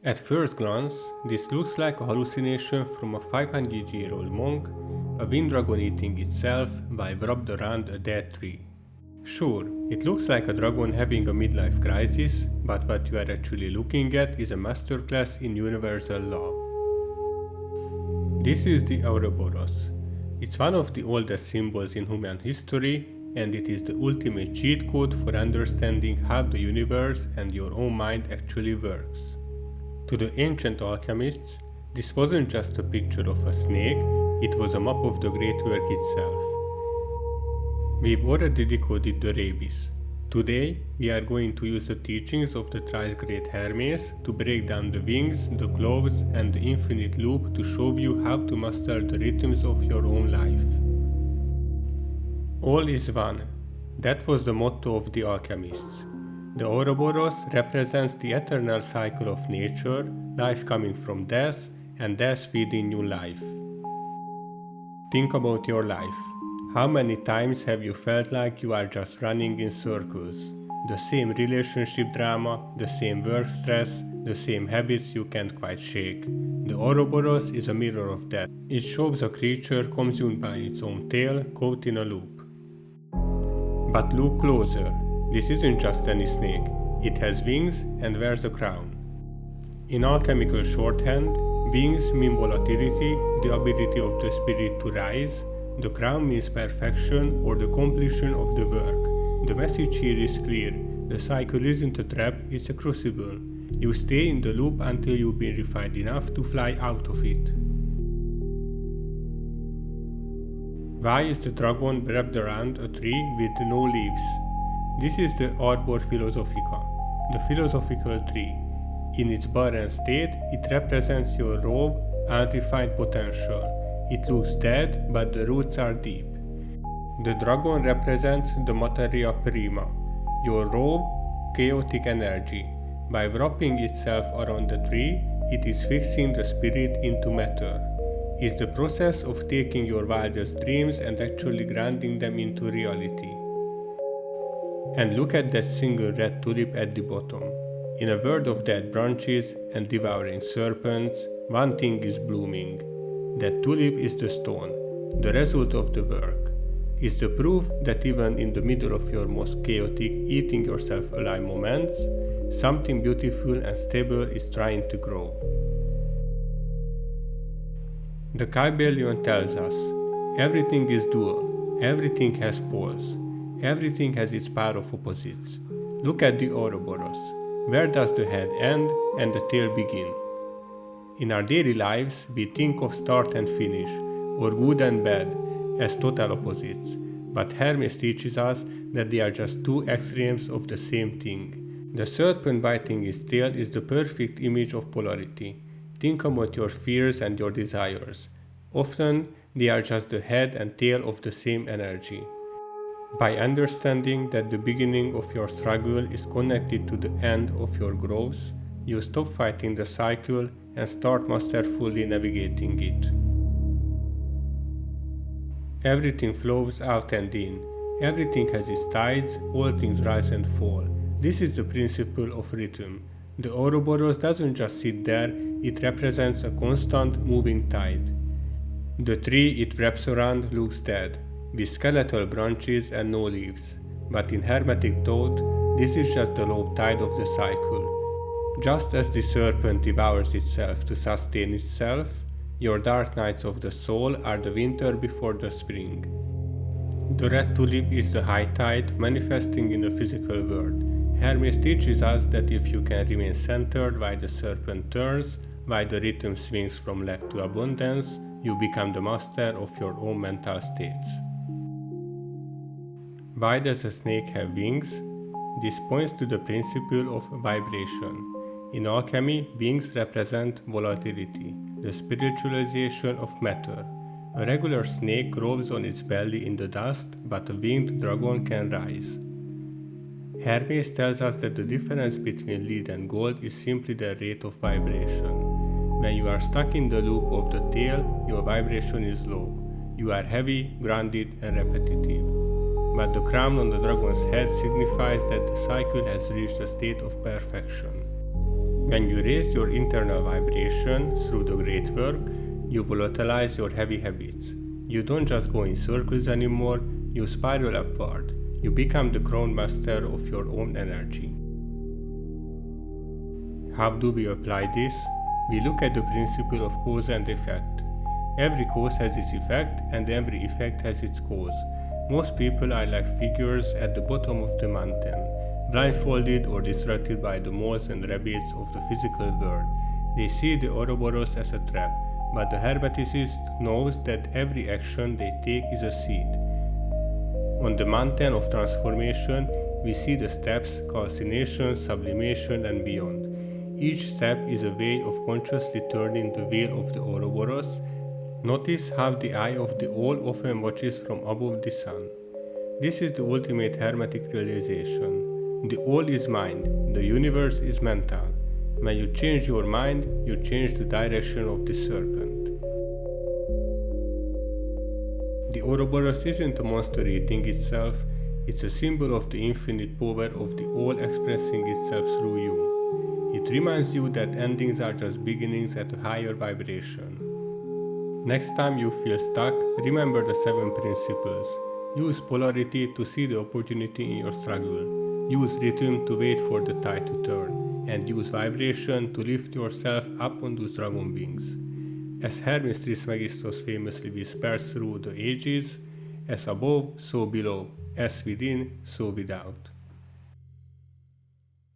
At first glance, this looks like a hallucination from a 500-year-old monk, a wind dragon eating itself while wrapped around a dead tree. Sure, it looks like a dragon having a midlife crisis, but what you are actually looking at is a masterclass in universal law. This is the Ouroboros. It's one of the oldest symbols in human history, and it is the ultimate cheat code for understanding how the universe and your own mind actually works. To the ancient alchemists, this wasn't just a picture of a snake, it was a map of the great work itself. We've already decoded the rabies. Today, we are going to use the teachings of the thrice great Hermes to break down the wings, the claws, and the infinite loop to show you how to master the rhythms of your own life. All is one. That was the motto of the alchemists. The Ouroboros represents the eternal cycle of nature, life coming from death, and death feeding new life. Think about your life. How many times have you felt like you are just running in circles? The same relationship drama, the same work stress, the same habits you can't quite shake. The Ouroboros is a mirror of that. It shows a creature consumed by its own tail, caught in a loop. But look closer. This isn't just any snake. It has wings and wears a crown. In alchemical shorthand, wings mean volatility, the ability of the spirit to rise. The crown means perfection or the completion of the work. The message here is clear. The cycle isn't a trap, it's a crucible. You stay in the loop until you've been refined enough to fly out of it. Why is the dragon wrapped around a tree with no leaves? This is the Arbor Philosophica, the philosophical tree. In its barren state, it represents your raw, unrefined potential. It looks dead, but the roots are deep. The dragon represents the materia prima, your raw, chaotic energy. By wrapping itself around the tree, it is fixing the spirit into matter. It's the process of taking your wildest dreams and actually grounding them into reality. And look at that single red tulip at the bottom. In a world of dead branches and devouring serpents, one thing is blooming. That tulip is the stone, the result of the work. It's the proof that even in the middle of your most chaotic, eating yourself alive moments, something beautiful and stable is trying to grow. The Kybalion tells us, everything is dual, everything has poles, everything has its pair of opposites. Look at the Ouroboros. Where does the head end and the tail begin? In our daily lives, we think of start and finish, or good and bad, as total opposites. But Hermes teaches us that they are just two extremes of the same thing. The serpent biting its tail is the perfect image of polarity. Think about your fears and your desires. Often, they are just the head and tail of the same energy. By understanding that the beginning of your struggle is connected to the end of your growth, you stop fighting the cycle and start masterfully navigating it. Everything flows out and in. Everything has its tides, all things rise and fall. This is the principle of rhythm. The Ouroboros doesn't just sit there, it represents a constant moving tide. The tree it wraps around looks dead, with skeletal branches and no leaves. But in Hermetic thought, this is just the low tide of the cycle. Just as the serpent devours itself to sustain itself, your dark nights of the soul are the winter before the spring. The red tulip is the high tide manifesting in the physical world. Hermes teaches us that if you can remain centered while the serpent turns, while the rhythm swings from lack to abundance, you become the master of your own mental states. Why does a snake have wings? This points to the principle of vibration. In alchemy, wings represent volatility, the spiritualization of matter. A regular snake rolls on its belly in the dust, but a winged dragon can rise. Hermes tells us that the difference between lead and gold is simply the rate of vibration. When you are stuck in the loop of the tail, your vibration is low. You are heavy, grounded, and repetitive. But the crown on the dragon's head signifies that the cycle has reached a state of perfection. When you raise your internal vibration through the great work, you volatilize your heavy habits. You don't just go in circles anymore, you spiral upward. You become the crown master of your own energy. How do we apply this? We look at the principle of cause and effect. Every cause has its effect, and every effect has its cause. Most people are like figures at the bottom of the mountain, blindfolded or distracted by the moles and rabbits of the physical world. They see the Ouroboros as a trap, but the Hermeticist knows that every action they take is a seed. On the mountain of transformation, we see the steps, calcination, sublimation, and beyond. Each step is a way of consciously turning the wheel of the Ouroboros. Notice how the eye of the all often watches from above the sun. This is the ultimate Hermetic realization. The all is mind, the universe is mental. When you change your mind, you change the direction of the serpent. The Ouroboros isn't a monster eating itself, it's a symbol of the infinite power of the all expressing itself through you. It reminds you that endings are just beginnings at a higher vibration. Next time you feel stuck, remember the 7 principles. Use polarity to see the opportunity in your struggle. Use rhythm to wait for the tide to turn. And use vibration to lift yourself up on those dragon wings. As Hermes Trismegistus famously whispers through the ages, as above, so below, as within, so without.